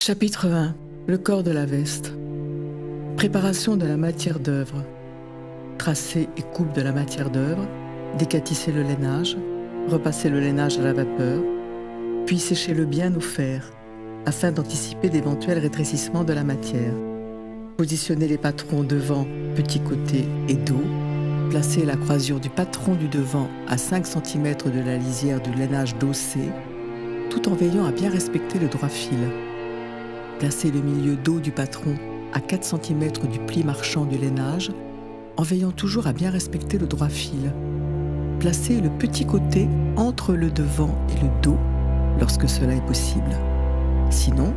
Chapitre 1. Le corps de la veste. Préparation de la matière d'œuvre. Tracer et coupe de la matière d'œuvre, décatisser le lainage, repasser le lainage à la vapeur, puis sécher-le bien au fer, afin d'anticiper d'éventuels rétrécissements de la matière. Positionner les patrons devant, petit côté et dos, placer la croisure du patron du devant à 5 cm de la lisière du lainage dossé, tout en veillant à bien respecter le droit fil. Placer le milieu dos du patron à 4 cm du pli marchand du lainage, en veillant toujours à bien respecter le droit fil. Placer le petit côté entre le devant et le dos, lorsque cela est possible. Sinon,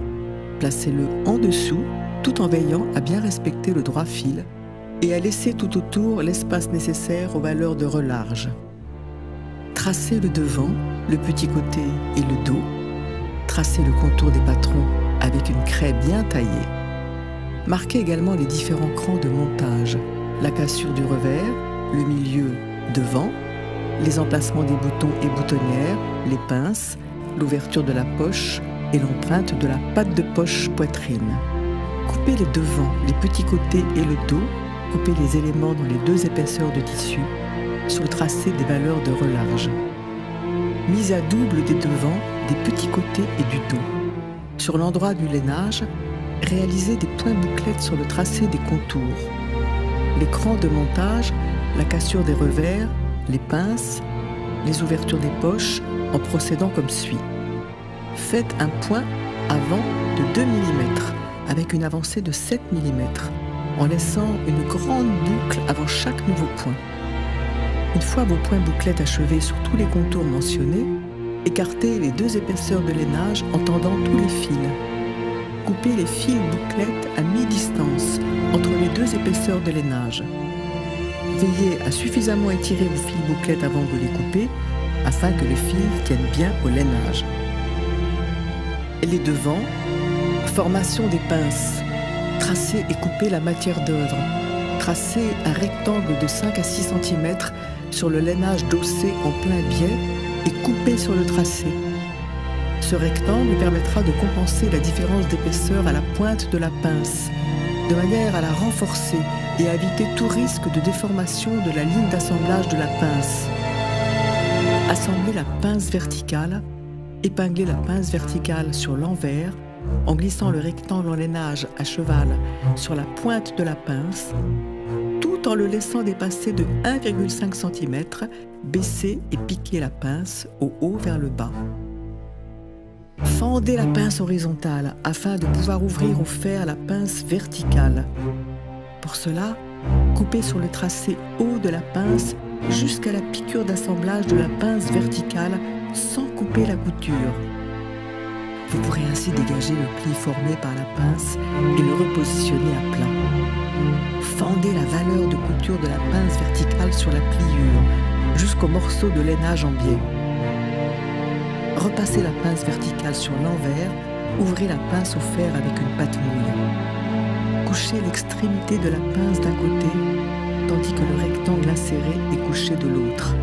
placez-le en dessous, tout en veillant à bien respecter le droit fil et à laisser tout autour l'espace nécessaire aux valeurs de relarge. Tracez le devant, le petit côté et le dos. Tracez le contour des patrons avec une craie bien taillée. Marquez également les différents crans de montage, la cassure du revers, le milieu devant, les emplacements des boutons et boutonnières, les pinces, l'ouverture de la poche et l'empreinte de la patte de poche poitrine. Coupez les devants, les petits côtés et le dos, coupez les éléments dans les 2 épaisseurs de tissu, sur le tracé des valeurs de relarge. Mise à double des devants, des petits côtés et du dos. Sur l'endroit du lainage, réalisez des points bouclettes sur le tracé des contours. Les crans de montage, la cassure des revers, les pinces, les ouvertures des poches, en procédant comme suit. Faites un point avant de 2 mm, avec une avancée de 7 mm, en laissant une grande boucle avant chaque nouveau point. Une fois vos points bouclettes achevés sur tous les contours mentionnés, écartez les 2 épaisseurs de lainage en tendant tous les fils. Coupez les fils bouclettes à mi-distance entre les 2 épaisseurs de lainage. Veillez à suffisamment étirer vos fils bouclettes avant de les couper afin que les fils tiennent bien au lainage. Les devants, formation des pinces. Tracez et coupez la matière d'œuvre. Tracez un rectangle de 5 à 6 cm sur le lainage dossé en plein biais et coupez sur le tracé. Ce rectangle permettra de compenser la différence d'épaisseur à la pointe de la pince, de manière à la renforcer et à éviter tout risque de déformation de la ligne d'assemblage de la pince. Assemblez la pince verticale, épinglez la pince verticale sur l'envers en glissant le rectangle en lainage à cheval sur la pointe de la pince, tout en le laissant dépasser de 1,5 cm, baissez et piquez la pince au haut vers le bas. Fendez la pince horizontale afin de pouvoir ouvrir au fer la pince verticale. Pour cela, coupez sur le tracé haut de la pince jusqu'à la piqûre d'assemblage de la pince verticale sans couper la couture. Vous pourrez ainsi dégager le pli formé par la pince et le repositionner à plat. Fendez la valeur de couture de la pince verticale sur la pliure jusqu'au morceau de lainage en biais. Repassez la pince verticale sur l'envers, ouvrez la pince au fer avec une pâte mouille. Couchez l'extrémité de la pince d'un côté, tandis que le rectangle inséré est couché de l'autre.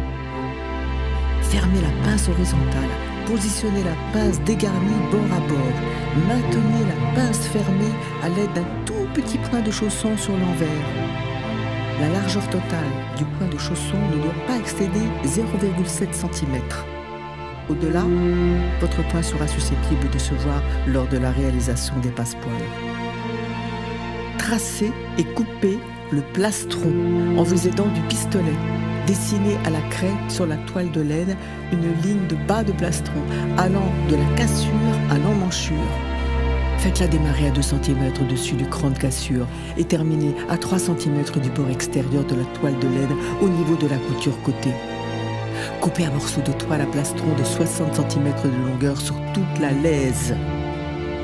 Fermez la pince horizontale, positionnez la pince dégarnie bord à bord, maintenez la pince fermée à l'aide d'un tout petit point de chausson sur l'envers. La largeur totale du point de chausson ne doit pas excéder 0,7 cm. Au-delà, votre point sera susceptible de se voir lors de la réalisation des passepoils. Tracez et coupez le plastron en vous aidant du pistolet. Dessinez à la craie sur la toile de laine une ligne de bas de plastron allant de la cassure à l'emmanchure. Faites-la démarrer à 2 cm au-dessus du cran de cassure et terminez à 3 cm du bord extérieur de la toile de laine au niveau de la couture côté. Coupez un morceau de toile à plastron de 60 cm de longueur sur toute la laise.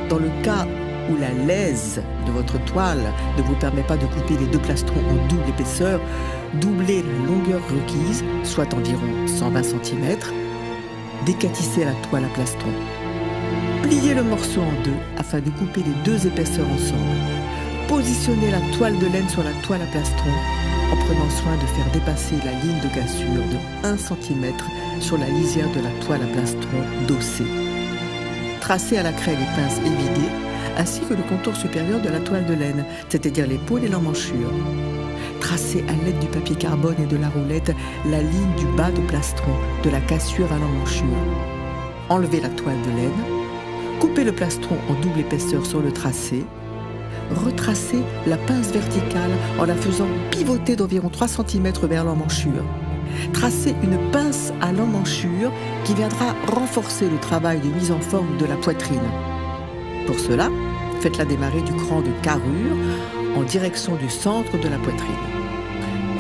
Dans le cas où la laise de votre toile ne vous permet pas de couper les 2 plastrons en double épaisseur, doublez la longueur requise, soit environ 120 cm, décatissez la toile à plastron. Pliez le morceau en 2 afin de couper les 2 épaisseurs ensemble. Positionnez la toile de laine sur la toile à plastron en prenant soin de faire dépasser la ligne de cassure de 1 cm sur la lisière de la toile à plastron dossée. Tracez à la craie les pinces évidées ainsi que le contour supérieur de la toile de laine, c'est-à-dire l'épaule et l'emmanchure. Tracez à l'aide du papier carbone et de la roulette la ligne du bas de plastron, de la cassure à l'emmanchure. Enlevez la toile de laine, coupez le plastron en double épaisseur sur le tracé, retracez la pince verticale en la faisant pivoter d'environ 3 cm vers l'emmanchure. Tracez une pince à l'emmanchure qui viendra renforcer le travail de mise en forme de la poitrine. Pour cela, faites-la démarrer du cran de carrure en direction du centre de la poitrine.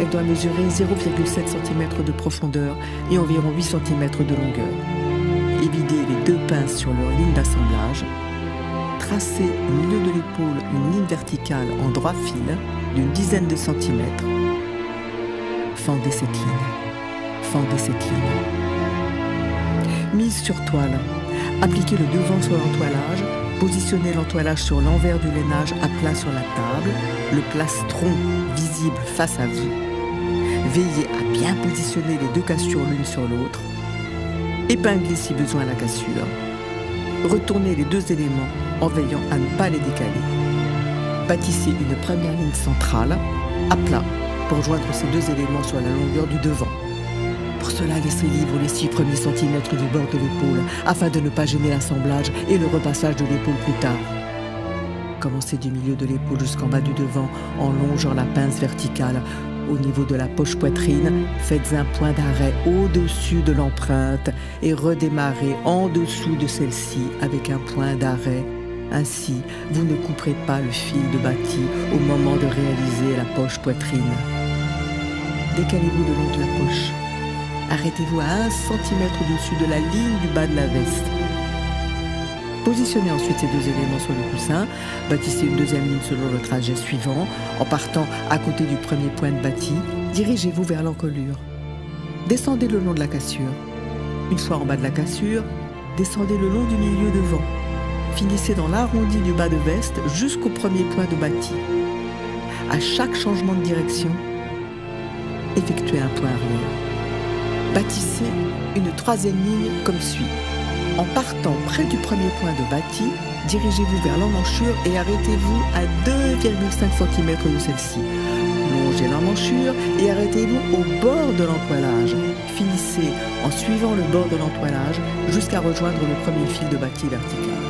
Elle doit mesurer 0,7 cm de profondeur et environ 8 cm de longueur. Évidez les 2 pinces sur leur ligne d'assemblage. Tracez au milieu de l'épaule une ligne verticale en droit fil d'une dizaine de centimètres. Fendez cette ligne. Fendez cette ligne. Mise sur toile. Appliquez le devant sur l'entoilage. Positionnez l'entoilage sur l'envers du lainage à plat sur la table, le plastron visible face à vous. Veillez à bien positionner les 2 cassures l'une sur l'autre. Épinglez si besoin la cassure. Retournez les 2 éléments en veillant à ne pas les décaler. Bâtissez une première ligne centrale à plat pour joindre ces 2 éléments sur la longueur du devant. Pour cela, laissez libre les 6 premiers centimètres du bord de l'épaule afin de ne pas gêner l'assemblage et le repassage de l'épaule plus tard. Commencez du milieu de l'épaule jusqu'en bas du devant en longeant la pince verticale. Au niveau de la poche poitrine, faites un point d'arrêt au-dessus de l'empreinte et redémarrez en dessous de celle-ci avec un point d'arrêt. Ainsi, vous ne couperez pas le fil de bâti au moment de réaliser la poche poitrine. Décalez-vous le long de la poche. Arrêtez-vous à 1 cm au-dessus de la ligne du bas de la veste. Positionnez ensuite ces 2 éléments sur le coussin. Bâtissez une 2e ligne selon le trajet suivant. En partant à côté du premier point de bâti, dirigez-vous vers l'encolure. Descendez le long de la cassure. Une fois en bas de la cassure, descendez le long du milieu devant. Finissez dans l'arrondi du bas de veste jusqu'au premier point de bâti. À chaque changement de direction, effectuez un point arrière. Bâtissez une 3e ligne comme suit. En partant près du premier point de bâti, dirigez-vous vers l'emmanchure et arrêtez-vous à 2,5 cm de celle-ci. Longez l'emmanchure et arrêtez-vous au bord de l'entoilage. Finissez en suivant le bord de l'entoilage jusqu'à rejoindre le premier fil de bâti vertical.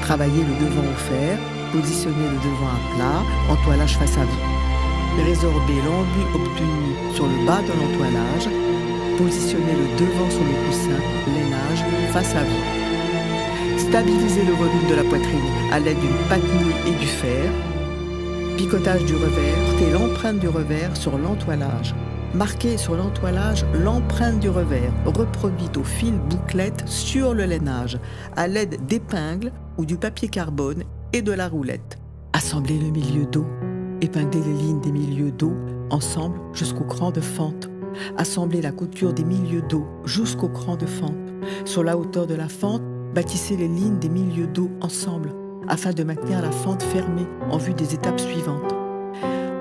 Travaillez le devant au fer, positionnez le devant à plat, entoilage face à vous. Résorbez l'enduit obtenu sur le bas de l'entoilage. Positionnez le devant sur le coussin, lainage, face à vous. Stabilisez le volume de la poitrine à l'aide d'une patte nouille et du fer. Picotage du revers, portez l'empreinte du revers sur l'entoilage. Marquez sur l'entoilage l'empreinte du revers, reproduite au fil bouclette sur le lainage, à l'aide d'épingles ou du papier carbone et de la roulette. Assemblez le milieu dos. Épinglez les lignes des milieux dos ensemble jusqu'au cran de fente. Assemblez la couture des milieux dos jusqu'au cran de fente. Sur la hauteur de la fente, bâtissez les lignes des milieux dos ensemble afin de maintenir la fente fermée en vue des étapes suivantes.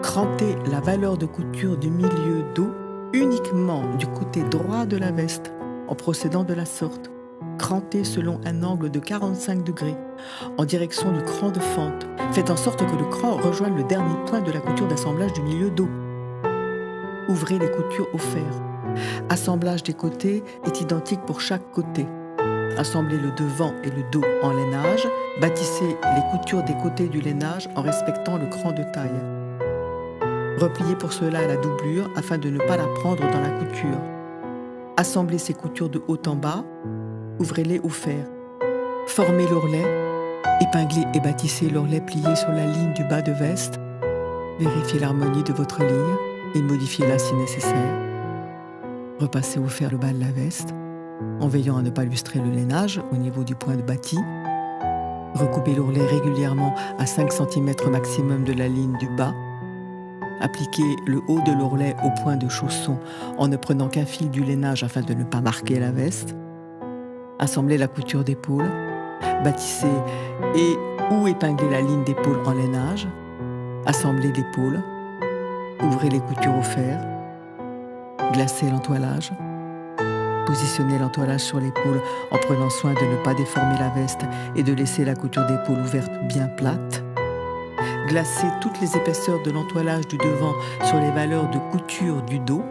Crantez la valeur de couture du milieu dos uniquement du côté droit de la veste en procédant de la sorte. Crantez selon un angle de 45 degrés en direction du cran de fente. Faites en sorte que le cran rejoigne le dernier point de la couture d'assemblage du milieu dos. Ouvrez les coutures au fer. Assemblage des côtés est identique pour chaque côté. Assemblez le devant et le dos en lainage. Bâtissez les coutures des côtés du lainage en respectant le cran de taille. Repliez pour cela la doublure afin de ne pas la prendre dans la couture. Assemblez ces coutures de haut en bas. Ouvrez-les au fer. Formez l'ourlet. Épinglez et bâtissez l'ourlet plié sur la ligne du bas de veste. Vérifiez l'harmonie de votre ligne et modifiez-la si nécessaire. Repassez au fer le bas de la veste, en veillant à ne pas lustrer le lainage au niveau du point de bâti. Recoupez l'ourlet régulièrement à 5 cm maximum de la ligne du bas. Appliquez le haut de l'ourlet au point de chausson en ne prenant qu'un fil du lainage afin de ne pas marquer la veste. Assemblez la couture d'épaule. Bâtissez et ou épinglez la ligne d'épaule en lainage. Assemblez l'épaule. Ouvrez les coutures au fer. Glacez l'entoilage. Positionnez l'entoilage sur l'épaule en prenant soin de ne pas déformer la veste et de laisser la couture d'épaule ouverte bien plate. Glacez toutes les épaisseurs de l'entoilage du devant sur les valeurs de couture du dos.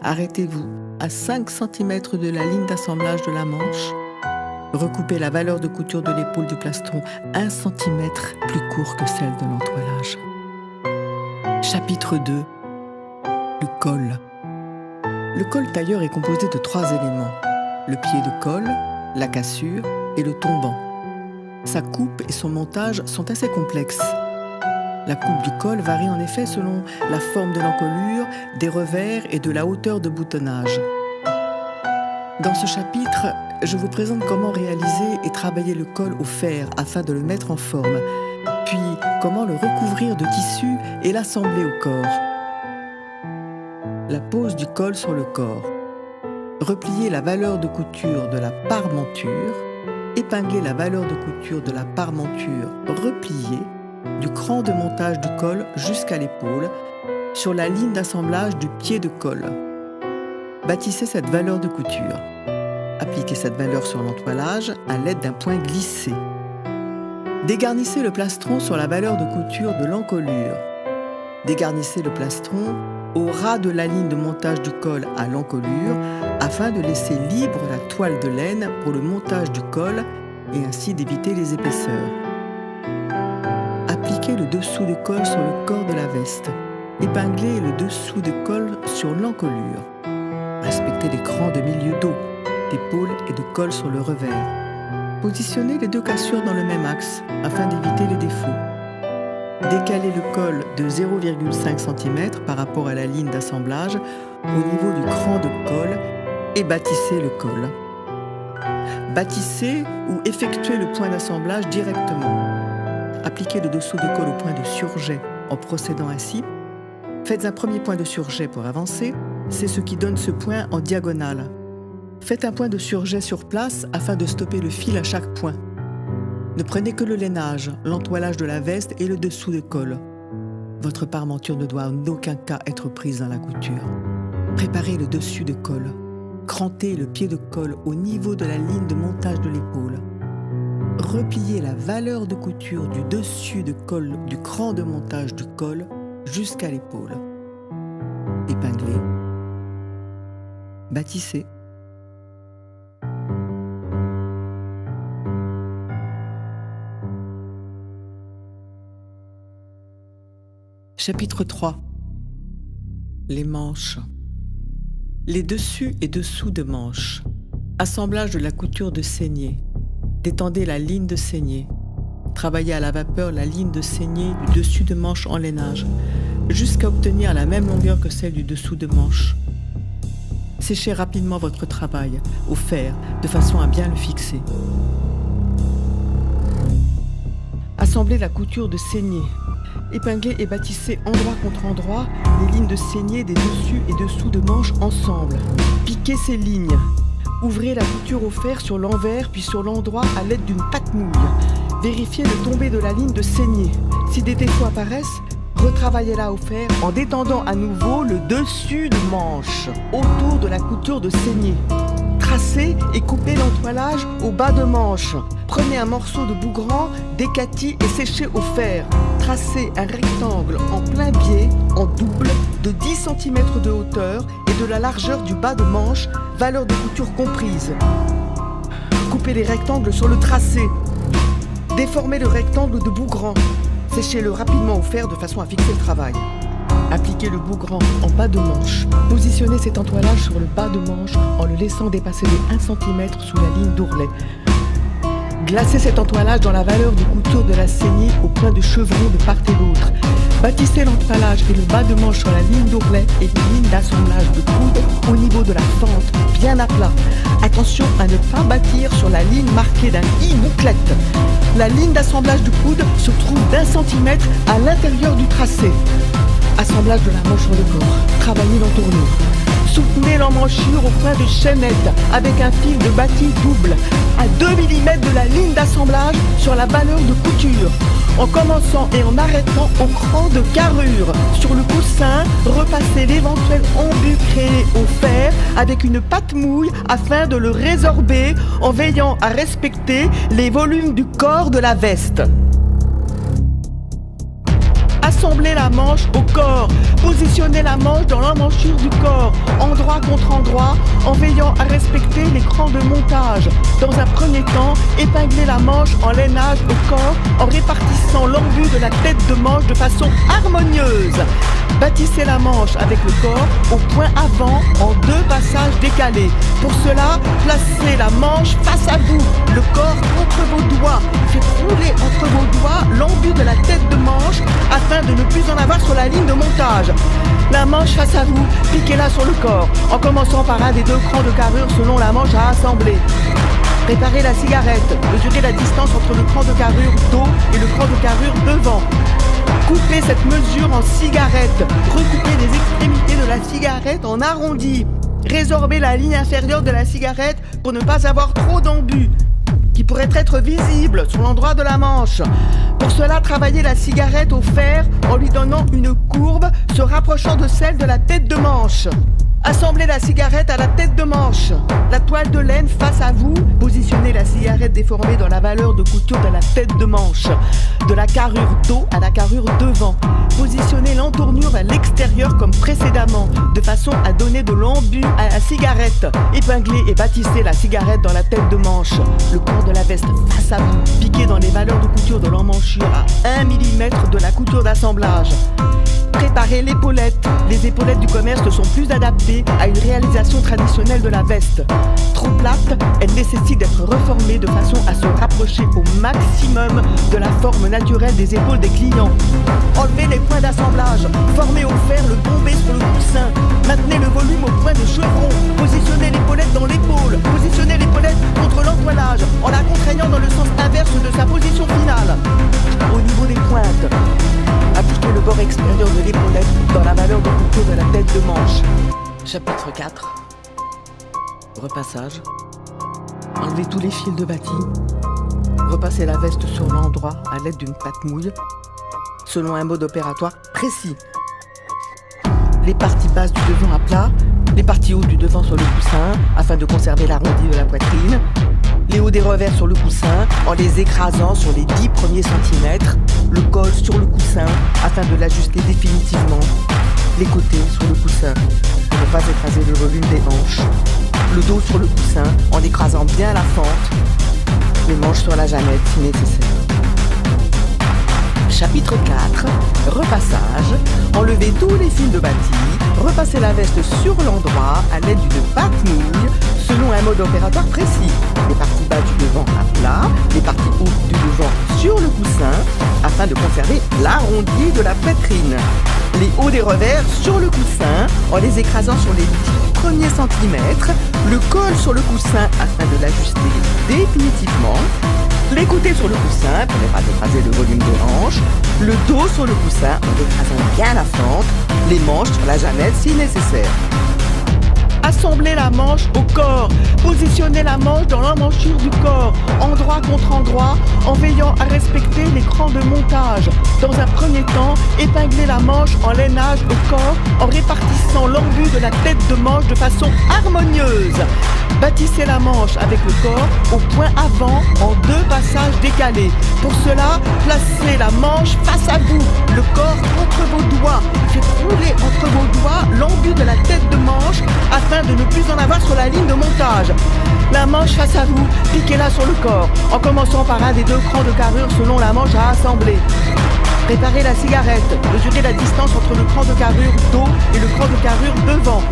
Arrêtez-vous à 5 cm de la ligne d'assemblage de la manche. Recoupez la valeur de couture de l'épaule du plastron 1 cm plus court que celle de l'entoilage. Chapitre 2. Le col. Le col tailleur est composé de 3 éléments. Le pied de col, la cassure et le tombant. Sa coupe et son montage sont assez complexes. La coupe du col varie en effet selon la forme de l'encolure, des revers et de la hauteur de boutonnage. Dans ce chapitre, je vous présente comment réaliser et travailler le col au fer afin de le mettre en forme, puis comment le recouvrir de tissu et l'assembler au corps. La pose du col sur le corps. Replier la valeur de couture de la parmenture, épingler la valeur de couture de la parmenture repliée du cran de montage du col jusqu'à l'épaule sur la ligne d'assemblage du pied de col. Bâtissez cette valeur de couture. Appliquez cette valeur sur l'entoilage à l'aide d'un point glissé. Dégarnissez le plastron sur la valeur de couture de l'encolure. Dégarnissez le plastron au ras de la ligne de montage du col à l'encolure afin de laisser libre la toile de laine pour le montage du col et ainsi d'éviter les épaisseurs. Appliquez le dessous de col sur le corps de la veste. Épinglez le dessous de col sur l'encolure. Respectez les crans de milieu dos, d'épaule et de col sur le revers. Positionnez les 2 cassures dans le même axe afin d'éviter les défauts. Décalez le col de 0,5 cm par rapport à la ligne d'assemblage au niveau du cran de col et bâtissez le col. Bâtissez ou effectuez le point d'assemblage directement. Appliquez le dessous de col au point de surjet en procédant ainsi. Faites un premier point de surjet pour avancer, c'est ce qui donne ce point en diagonale. Faites un point de surjet sur place afin de stopper le fil à chaque point. Ne prenez que le lainage, l'entoilage de la veste et le dessous de col. Votre parmenture ne doit en aucun cas être prise dans la couture. Préparez le dessus de col. Crantez le pied de col au niveau de la ligne de montage de l'épaule. Repliez la valeur de couture du dessus de col du cran de montage du col jusqu'à l'épaule. Épinglez. Bâtissez. Chapitre 3. Les manches. Les dessus et dessous de manches. Assemblage de la couture de saignée. Détendez la ligne de saignée. Travaillez à la vapeur la ligne de saignée du dessus de manche en lainage, jusqu'à obtenir la même longueur que celle du dessous de manche. Séchez rapidement votre travail au fer de façon à bien le fixer. Assemblez la couture de saignée. Épinglez et bâtissez endroit contre endroit les lignes de saignée des dessus et dessous de manches ensemble. Piquez ces lignes. Ouvrez la couture au fer sur l'envers puis sur l'endroit à l'aide d'une patte mouille. Vérifiez le tombé de la ligne de saignée. Si des défauts apparaissent, retravaillez-la au fer en détendant à nouveau le dessus de manche autour de la couture de saignée. Tracez et coupez l'entoilage au bas de manche. Prenez un morceau de bougran, décatis et séchez au fer. Tracez un rectangle en plein biais, en double, de 10 cm de hauteur et de la largeur du bas de manche, valeur de couture comprise. Coupez les rectangles sur le tracé. Déformez le rectangle de bougran. Séchez-le rapidement au fer de façon à fixer le travail. Appliquez le bougran en bas de manche. Positionnez cet entoilage sur le bas de manche en le laissant dépasser de 1 cm sous la ligne d'ourlet. Glacez cet entoilage dans la valeur de couture de la saignée au point de chevron de part et d'autre. Bâtissez l'entoilage et le bas de manche sur la ligne d'ourlet et une ligne d'assemblage de coude au niveau de la fente, bien à plat. Attention à ne pas bâtir sur la ligne marquée d'un I bouclette. La ligne d'assemblage du coude se trouve d'1 centimètre à l'intérieur du tracé. Assemblage de la manche sur le corps. Travaillez l'entournure. Soutenez l'emmanchure au point de chaînette avec un fil de bâti double à 2 mm de la ligne d'assemblage sur la valeur de couture. en commençant et en arrêtant au cran de carrure. Sur le coussin, repassez l'éventuel embut créé au fer avec une pâte mouille afin de le résorber en veillant à respecter les volumes du corps de la veste. Assemblez la manche au corps. Positionnez la manche dans l'emmanchure du corps, endroit contre endroit, en veillant à respecter l'écran de montage. Dans un premier temps, épinglez la manche en lainage au corps en répartissant l'embut de la tête de manche de façon harmonieuse. Bâtissez la manche avec le corps au point avant en 2 passages décalés. Pour cela, placez la manche face à vous, le corps contre vos doigts. Faites rouler entre vos doigts l'embut de la tête de manche afin de ne plus en avoir sur la ligne de montage. La manche face à vous, piquez-la sur le corps, en commençant par un des 2 crans de carrure selon la manche à assembler. Préparez la cigarette, mesurez la distance entre le cran de carrure dos et le cran de carrure devant. Coupez cette mesure en cigarette, recoupez les extrémités de la cigarette en arrondi. Résorbez la ligne inférieure de la cigarette pour ne pas avoir trop d'embut qui pourrait être visible sur l'endroit de la manche. Pour cela, travaillez la cigarette au fer en lui donnant une courbe se rapprochant de celle de la tête de manche. Assemblez la cigarette à la tête de manche. La toile de laine face à vous, positionnez la cigarette déformée dans la valeur de couture de la tête de manche, de la carrure dos à la carrure devant. Positionnez l'entournure à l'extérieur comme précédemment, de façon à donner de l'embut à la cigarette. Épinglez et bâtissez la cigarette dans la tête de manche. Le corps de la veste face à vous, piquez dans les valeurs de couture de l'emmanchure à 1 mm de la couture d'assemblage. Préparez l'épaulette. Les épaulettes du commerce sont plus adaptées à une réalisation traditionnelle de la veste. Trop plate, elle nécessite d'être reformée de façon à se rapprocher au maximum de la forme naturelle des épaules des clients. Enlevez les points d'assemblage, formez au fer le bombé sur le coussin. Maintenez le volume au point de chevron. Positionnez l'épaulette dans l'épaule. Positionnez l'épaulette contre l'entoilage en la contraignant dans le sens inverse de sa position finale. Au niveau des pointes, appliquez le bord extérieur de l'épaulette dans la valeur de couture de la tête de manche. Chapitre 4. Repassage. Enlevez tous les fils de bâti. Repassez la veste sur l'endroit à l'aide d'une pâte mouille, selon un mode opératoire précis. Les parties basses du devant à plat, les parties hautes du devant sur le coussin, afin de conserver l'arrondi de la poitrine. Les hauts des revers sur le coussin en les écrasant sur les 10 premiers centimètres, le col sur le coussin afin de l'ajuster définitivement, les côtés sur le coussin pour ne pas écraser le volume des hanches, le dos sur le coussin en écrasant bien la fente, les manches sur la jamette si nécessaire. Chapitre 4. Repassage. Enlevez tous les fils de bâti, repassez la veste sur l'endroit à l'aide d'une pâte mouille selon un mode opératoire précis. Les parties bas du devant à plat, les parties hautes du devant sur le coussin afin de conserver l'arrondi de la poitrine. Les hauts des revers sur le coussin en les écrasant sur les 10 premiers centimètres, le col sur le coussin afin de l'ajuster définitivement, les côtés sur le coussin pour ne pas écraser le volume des hanches, le dos sur le coussin en écrasant bien la fente, les manches sur la jamette si nécessaire. Assemblez la manche au corps. Positionnez la manche dans l'emmanchure du corps, endroit contre endroit, en veillant à respecter l'écran de montage. Dans un premier temps, épinglez la manche en lainage au corps en répartissant l'embut de la tête de manche de façon harmonieuse. Bâtissez la manche avec le corps au point avant en 2 passages décalés. Pour cela, placez la manche face à vous, le corps contre vos doigts. Faites rouler entre vos doigts l'embut de la tête de manche afin de ne plus en avoir sur la ligne de montage. La manche face à vous, piquez-la sur le corps, en commençant par un des 2 crans de carrure selon la manche à assembler. Préparez la cigarette, mesurez la distance entre le cran de carrure dos et le cran de carrure devant.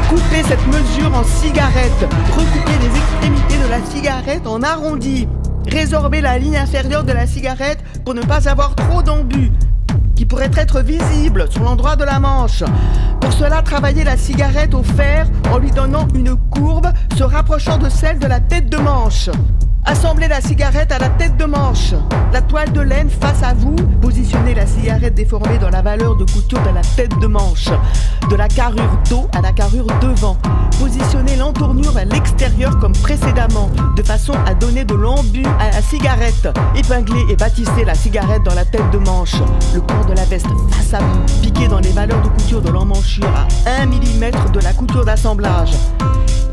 Coupez cette mesure en cigarette, recoupez les extrémités de la cigarette en arrondi. Résorbez la ligne inférieure de la cigarette pour ne pas avoir trop d'embut qui pourrait être visible sur l'endroit de la manche. Pour cela, travaillez la cigarette au fer en lui donnant une courbe se rapprochant de celle de la tête de manche. Assemblez la cigarette à la tête de manche. La toile de laine face à vous. Positionnez la cigarette déformée dans la valeur de couture de la tête de manche. De la carrure dos à la carrure devant. Positionnez l'entournure à l'extérieur comme précédemment, de façon à donner de l'embu à la cigarette. Épinglez et bâtissez la cigarette dans la tête de manche. Le corps de la veste face à vous. Piquez dans les valeurs de couture de l'emmanchure à 1 mm de la couture d'assemblage.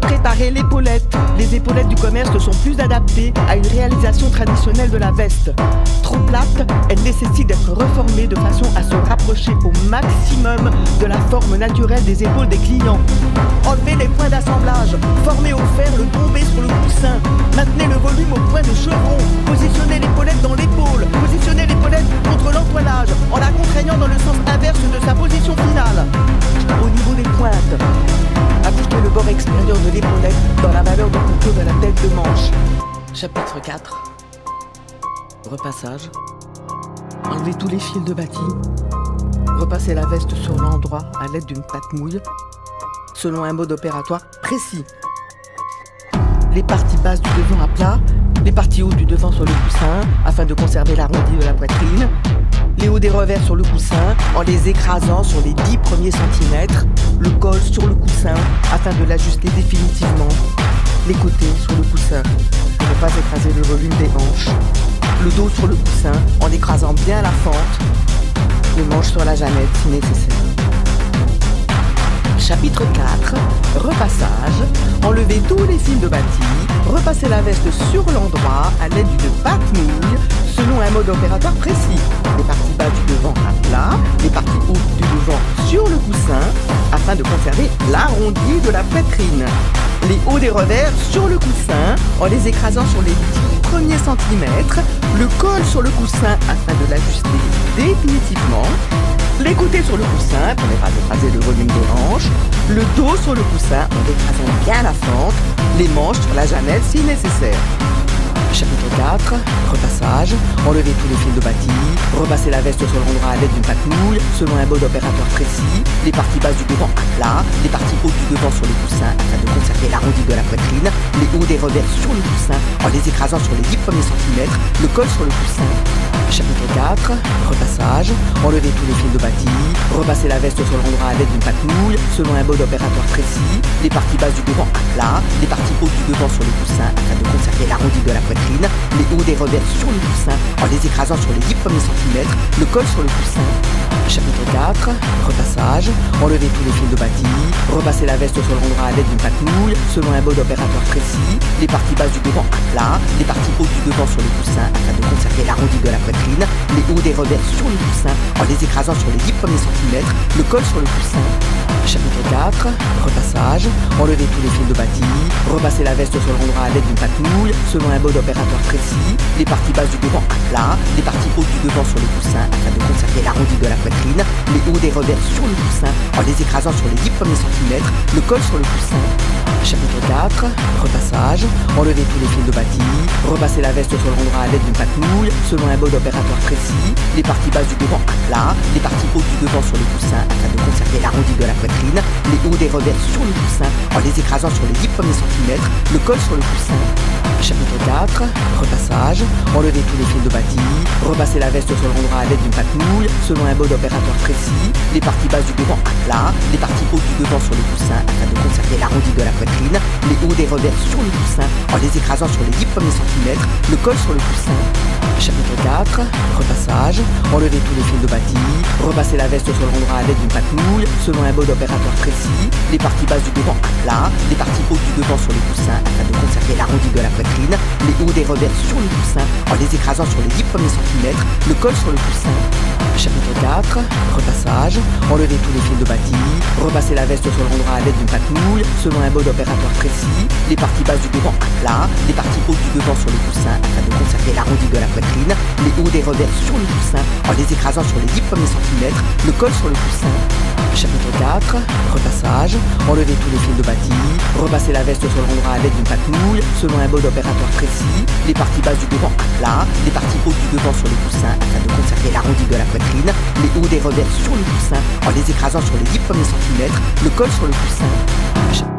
Préparez l'épaulette. Les épaulettes du commerce sont plus adaptées à une réalisation traditionnelle de la veste. Trop plate, elle nécessite d'être reformée de façon à se rapprocher au maximum de la forme naturelle des épaules des clients. Enlevez les points d'assemblage. Formez au fer le tombé sur le coussin. Maintenez le volume au point de chevron. Positionnez l'épaulette dans l'épaule. Positionnez l'épaulette contre l'entoilage en la contraignant dans le sens inverse de sa position finale. Au niveau des pointes, appliquez le bord extérieur de l'épaulette dans la valeur de couture de la tête de manche. Chapitre 4. Repassage. Enlevez tous les fils de bâti. Repassez la veste sur l'endroit à l'aide d'une pâte mouille, selon un mode opératoire précis. Les parties basses du devant à plat, les parties hautes du devant sur le coussin, afin de conserver l'arrondi de la poitrine. Les hauts des revers sur le coussin, en les écrasant sur les 10 premiers centimètres. Le col sur le coussin, afin de l'ajuster définitivement. Les côtés sur le coussin, pour ne pas écraser le volume des hanches. Le dos sur le coussin, en écrasant bien la fente. Les manches sur la janette si nécessaire. Chapitre 4. Repassage. Enlevez tous les fils de bâti. Repassez la veste sur l'endroit à l'aide d'une pâte mouille selon un mode opératoire précis. Les parties basses du devant à plat, les parties hautes du devant sur le coussin afin de conserver l'arrondi de la poitrine. Les hauts des revers sur le coussin en les écrasant sur les 10 premiers centimètres. Le col sur le coussin afin de l'ajuster définitivement. Les côtés sur le coussin pour ne pas écraser le volume des hanches. Le dos sur le coussin en écrasant bien la fente. Les manches sur la janette si nécessaire. Chapitre 4. Repassage. Enlevez tous les fils de bâti. Repassez la veste sur l'endroit à l'aide d'une pâte mouille selon un mode opératoire précis. Les parties basses du devant à plat. Les parties hautes du devant sur le coussin afin de conserver l'arrondi de la poitrine. Les hauts des revers sur le coussin en les écrasant sur les 10 premiers centimètres. Le col sur le coussin. Chapitre 4. Repassage. Enlevez tous les fils de bâti. Repassez la veste sur l'endroit à l'aide d'une pâte mouille selon un mode opératoire précis. Les parties basses du devant à plat. Les parties hautes du devant sur le coussin afin de conserver l'arrondi de la poitrine. Les hauts des revers sur le coussin en les écrasant sur les 10 premiers centimètres. Le col sur le coussin. Chapitre 4. Repassage. Enlevez tous les fils de bâti. Repassez la veste sur l'endroit à l'aide d'une pâte mouille selon un mode opératoire précis. Les parties basses du devant à plat. Les parties hautes du devant sur le coussin afin de conserver l'arrondi de la poitrine. Les hauts des revers sur le coussin en les écrasant sur les 10 premiers centimètres. Le col sur le coussin. Chapitre 4. Repassage. Enlevez tous les fils de bâti. Repassez la veste sur l'endroit à l'aide d'une pâte mouille selon un mode opératoire précis. Les parties basses du devant à plat. Les parties hautes du devant sur le coussin afin de conserver l'arrondi de la poitrine. Les hauts des revers sur le coussin en les écrasant sur les 10 premiers centimètres. Le col sur le coussin. Chapitre 4. Repassage. Enlevez tous les fils de bâti. Repassez la veste sur l'endroit à l'aide d'une pâte mouille selon un mode opératoire précis. Les parties basses du devant à plat. Les parties hautes du devant sur le coussin afin de conserver l'arrondi de la poitrine. Les hauts des revers sur le coussin en les écrasant sur les 10 premiers centimètres. Le col sur le coussin. Chapitre 4. Repassage. Enlevez tous les fils de bâti. Repassez la veste sur l'endroit à l'aide d'une pâte mouille selon un mode opératoire précis. Les parties basses du devant à plat. Les parties hautes du devant sur le coussin afin de conserver l'arrondi de la poitrine. Les hauts des revers sur le coussin en les écrasant sur les 10 premiers centimètres. Le col sur le coussin. Chapitre 4. Repassage. Enlevez tous les fils de bâti. Repassez la veste sur l'endroit à l'aide d'une pâte mouille selon un mode opératoire précis. Les parties basses du devant à plat. Les parties hautes du devant sur le coussin afin de conserver l'arrondi de la poitrine. Les hauts des revers sur le coussin en les écrasant sur les 10 premiers centimètres. Le col sur le coussin. Chapitre 4. Repassage. Enlevez tous les fils de bâti. Repassez la veste sur l'endroit à l'aide d'une pâte mouille selon un mode opératoire précis. Les parties basses du devant à plat. Les parties hautes du devant sur le coussin afin de conserver l'arrondi de la poitrine. Les hauts des revers sur le coussin en les écrasant sur les 10 premiers centimètres. Le col sur le coussin. Chapitre 4. Repassage. Enlevez tous les fils de bâti. Repassez la veste sur l'endroit à l'aide d'une pâte mouille selon un mode opératoire précis. Les parties basses du devant à plat. Les parties hautes du devant sur le coussin afin de conserver l'arrondi de la poitrine. Les hauts des revers sur le coussin en les écrasant sur les 10 premiers centimètres. Le col sur le coussin.